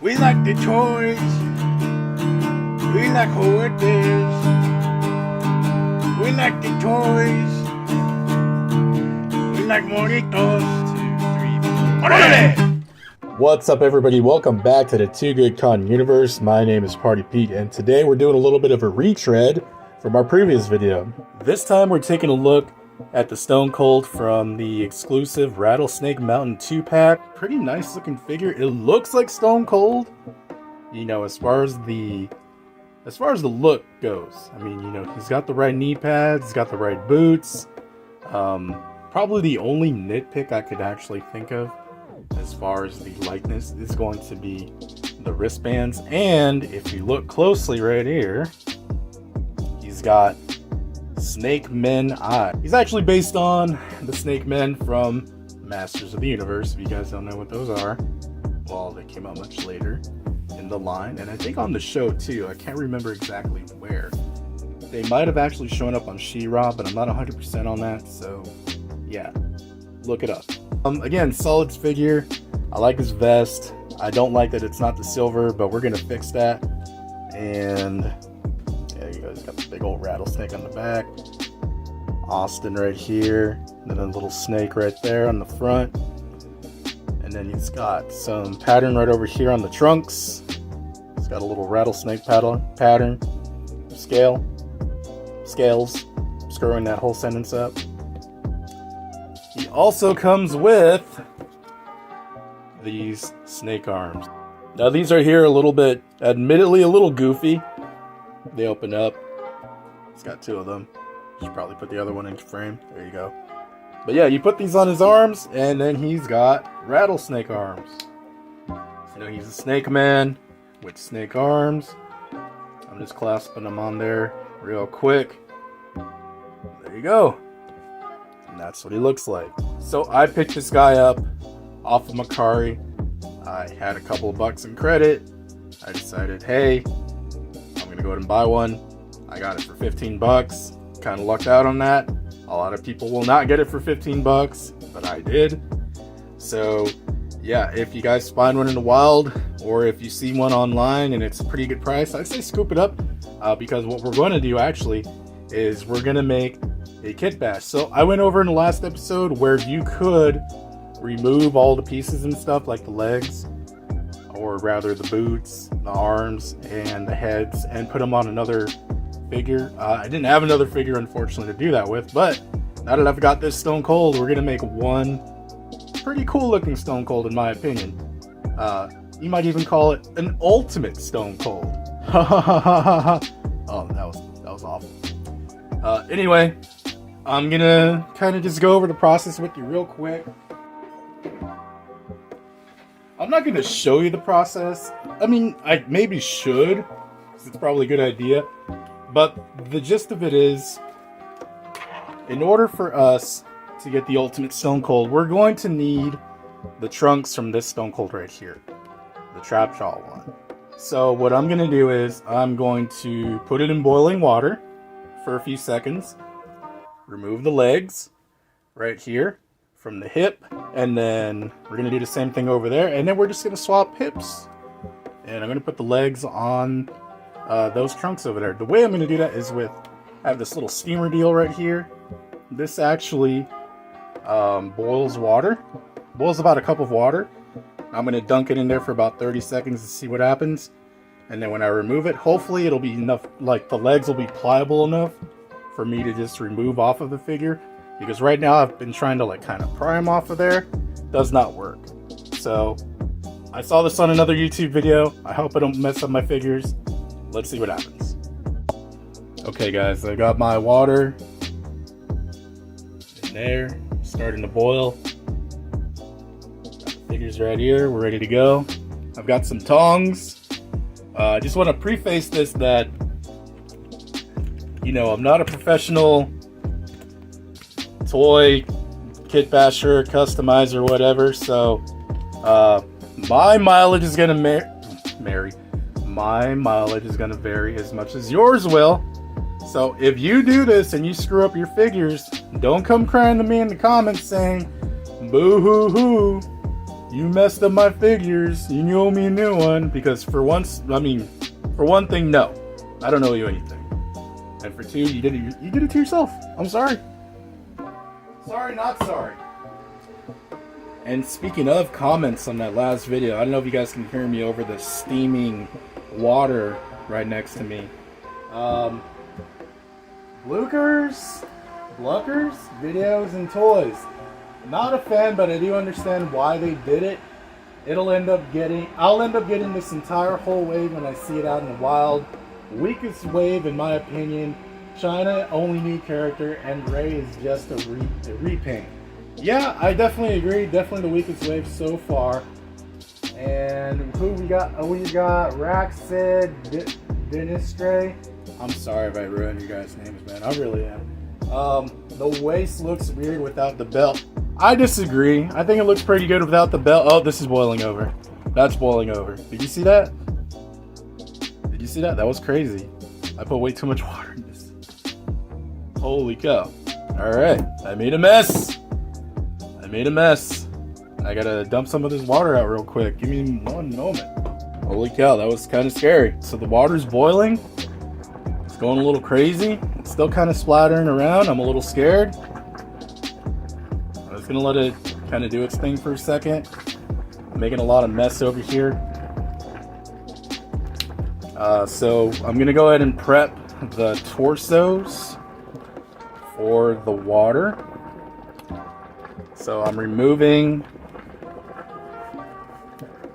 We like the toys. We like hoarders. We like the toys. We like moritos. 2, 3, 4. What's up, everybody? Welcome back to the Too Good Con universe. My name is Party Pete, and today we're doing a little bit of a retread from our previous video. This time we're taking a look at the Stone Cold from the exclusive Rattlesnake Mountain 2-pack. Pretty nice looking figure. It looks like Stone Cold, you know, as far as the look goes. I mean, you know, he's got the right knee pads, he's got the right boots. Probably the only nitpick I could actually think of as far as the likeness is going to be the wristbands. And if you look closely right here, he's got Snake Men eye. He's actually based on the Snake Men from Masters of the Universe. If you guys don't know what those are, well, they came out much later in the line, and I think on the show too. I can't remember exactly where. They might have actually shown up on She-Ra, but I'm not 100% on that, so yeah, look it up. Again, solid figure. I like his vest. I don't like that it's not the silver, but we're gonna fix that. And yeah, you guys got the big old rattlesnake on the back. Austin right here. And then a little snake right there on the front. And then he's got some pattern right over here on the trunks. He's got a little rattlesnake pattern. Scales. Screwing that whole sentence up. He also comes with these snake arms. Now these are here a little bit, admittedly a little goofy. They open up. He's got two of them. Should probably put the other one in frame. There you go. But yeah, you put these on his arms, and then he's got rattlesnake arms. So, you know, he's a snake man with snake arms. I'm just clasping them on there real quick. There you go. And that's what he looks like. So I picked this guy up off of Mercari. I had a couple of bucks in credit. I decided, hey, I'm gonna go ahead and buy one. I got it for 15 bucks. Kind of lucked out on that. A lot of people will not get it for 15 bucks, but I did. So yeah, if you guys find one in the wild, or if you see one online and it's a pretty good price, I'd say scoop it up, because what we're going to do actually is we're going to make a Kitbash. So I went over in the last episode where you could remove all the pieces and stuff, like the legs, or rather the boots, the arms, and the heads, and put them on another figure. I didn't have another figure, unfortunately, to do that with, but now that I've got this Stone Cold, we're gonna make one pretty cool looking Stone Cold, in my opinion. You might even call it an ultimate Stone Cold. Oh, that was awful. Anyway, I'm gonna kind of just go over the process with you real quick. I'm not gonna show you the process. I mean, I maybe should, because it's probably a good idea. But the gist of it is, in order for us to get the ultimate Stone Cold, we're going to need the trunks from this Stone Cold right here. The trap jaw one. So what I'm going to do is, I'm going to put it in boiling water for a few seconds. Remove the legs right here from the hip. And then we're going to do the same thing over there. And then we're just going to swap hips. And I'm going to put the legs on those trunks over there. The way I'm going to do that is I have this little steamer deal right here. This actually boils about a cup of water. I'm going to dunk it in there for about 30 seconds to see what happens. And then when I remove it, hopefully it'll be enough, like the legs will be pliable enough for me to just remove off of the figure. Because right now I've been trying to like kind of pry them off of there. Does not work. So I saw this on another YouTube video. I hope I don't mess up my figures. Let's see what happens. Okay guys, I got my water in there, starting to boil. Got the figures right here, we're ready to go. I've got some tongs. I just want to preface this that, you know, I'm not a professional toy kitbasher, customizer, whatever, so my mileage is gonna my mileage is going to vary as much as yours will. So if you do this and you screw up your figures, don't come crying to me in the comments saying, boo hoo hoo. You messed up my figures. You owe me a new one. Because for once, for one thing, no. I don't owe you anything. And for two, you did it to yourself. I'm sorry. Sorry, not sorry. And speaking of comments on that last video, I don't know if you guys can hear me over the steaming water right next to me. Bluckers, videos and toys. Not a fan, but I do understand why they did it. I'll end up getting this entire whole wave when I see it out in the wild. Weakest wave in my opinion. China, only new character, and Ray is just a repaint. Yeah, I definitely agree. Definitely the weakest wave so far. And who we got? Oh, we got Raxid, Dinistre. I'm sorry if I ruined you guys' names, man. I really am. The waist looks weird without the belt. I disagree. I think it looks pretty good without the belt. Oh, this is boiling over. That's boiling over. Did you see that? Did you see that? That was crazy. I put way too much water in this. Holy cow. Alright. I made a mess. I gotta dump some of this water out real quick. Give me one moment. Holy cow, that was kind of scary. So the water's boiling. It's going a little crazy. It's still kind of splattering around. I'm a little scared. I'm just gonna let it kind of do its thing for a second. I'm making a lot of mess over here. So I'm gonna go ahead and prep the torsos for the water. So I'm removing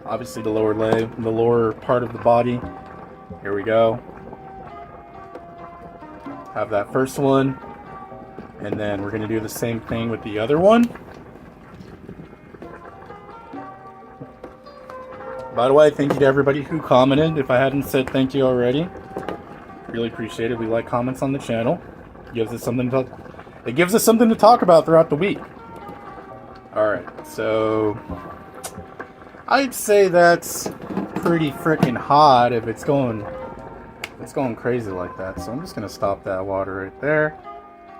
obviously the lower leg, the lower part of the body. Here we go. Have that first one, and then we're going to do the same thing with the other one. By the way, thank you to everybody who commented. If I hadn't said thank you already, really appreciate it. We like comments on the channel. It gives us something to talk about throughout the week. Alright, so I'd say that's pretty freaking hot if it's going crazy like that. So I'm just gonna stop that water right there.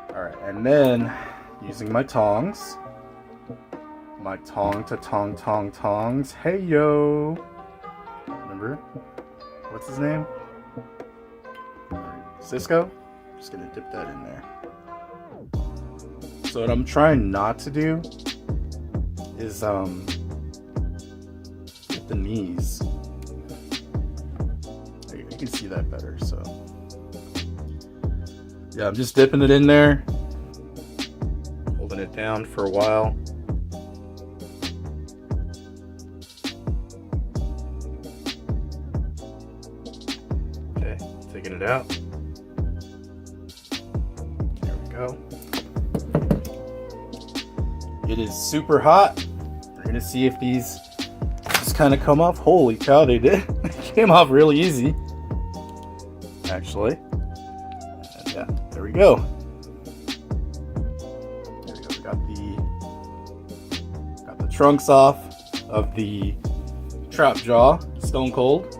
Alright, and then using my tongs. My tongs. Hey yo! Remember? What's his name? Cisco? Just gonna dip that in there. So what I'm trying not to do is hit the knees. You can see that better. So yeah, I'm just dipping it in there, holding it down for a while. Okay, taking it out. There we go. It is super hot. We're gonna see if these just kind of come off. Holy cow, they did. They came off really easy, actually. And yeah, there we go. There we go. We got the trunks off of the trap jaw, stone cold.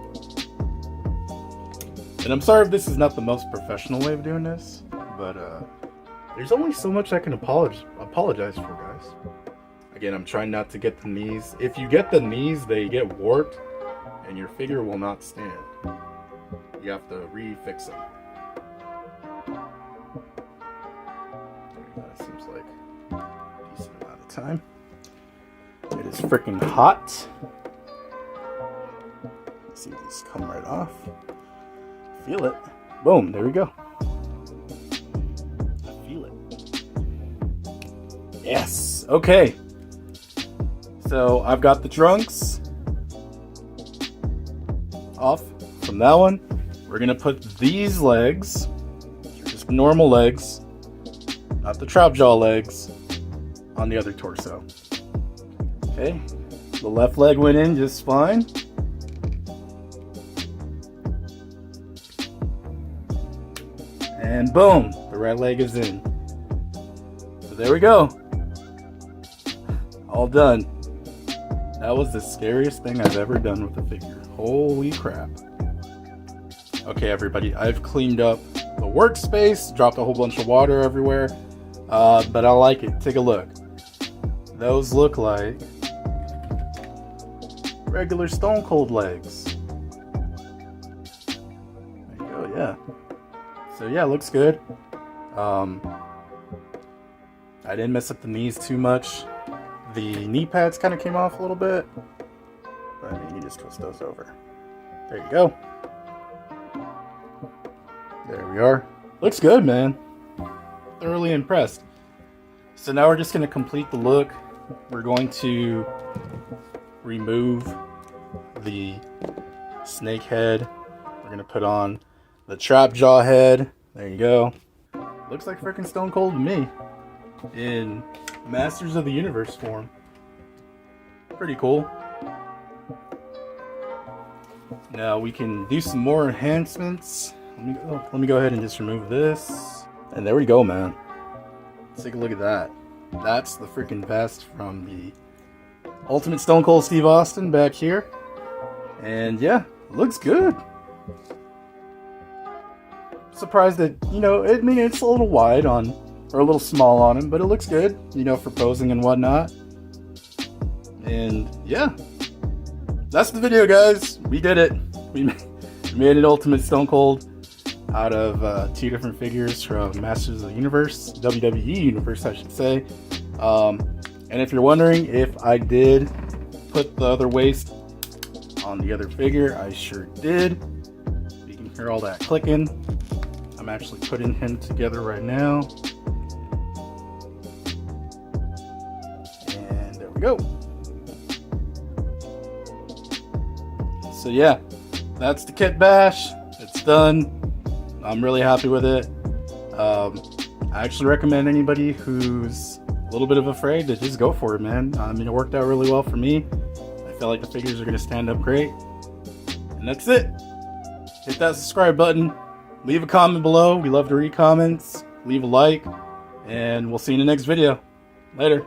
And I'm sorry if this is not the most professional way of doing this, but there's only so much I can apologize for, guys. Again, I'm trying not to get the knees. If you get the knees, they get warped and your figure will not stand. You have to refix them. That seems like a decent amount of time. It is freaking hot. Let's see if these come right off. Feel it. Boom, there we go. Yes. Okay. So I've got the trunks off from that one. We're gonna put these legs, just normal legs, not the trap jaw legs, on the other torso. Okay. The left leg went in just fine. And boom, the right leg is in. So there we go. All done. That was the scariest thing I've ever done with a figure. Holy crap. Okay, everybody, I've cleaned up the workspace, dropped a whole bunch of water everywhere, but I like it. Take a look. Those look like regular Stone Cold legs. There you go, yeah. So yeah, looks good. I didn't mess up the knees too much. The knee pads kind of came off a little bit, but you just twist those over. There you go. There we are. Looks good, man. Thoroughly impressed. So now we're just going to complete the look. We're going to remove the snake head. We're going to put on the trap jaw head. There you go. Looks like freaking Stone Cold to me. In Masters of the Universe form. Pretty cool. Now we can do some more enhancements. Let me go ahead and just remove this. And there we go, man. Let's take a look at that. That's the freaking vest from the Ultimate Stone Cold Steve Austin back here. And yeah, looks good. Surprised that, you know, I mean, it's a little wide on, or a little small on him, but it looks good, you know, for posing and whatnot. And yeah, that's the video, guys. We did it. We made an Ultimate Stone Cold out of 2 different figures from Masters of the Universe, WWE Universe, I should say. And if you're wondering if I did put the other waist on the other figure, I sure did. You can hear all that clicking. I'm actually putting him together right now. And there we go. So yeah, that's the Kitbash. It's done. I'm really happy with it. I actually recommend anybody who's a little bit of afraid to just go for it, man. I mean, it worked out really well for me. I feel like the figures are going to stand up great. And that's it. Hit that subscribe button. Leave a comment below. We love to read comments. Leave a like. And we'll see you in the next video. Later.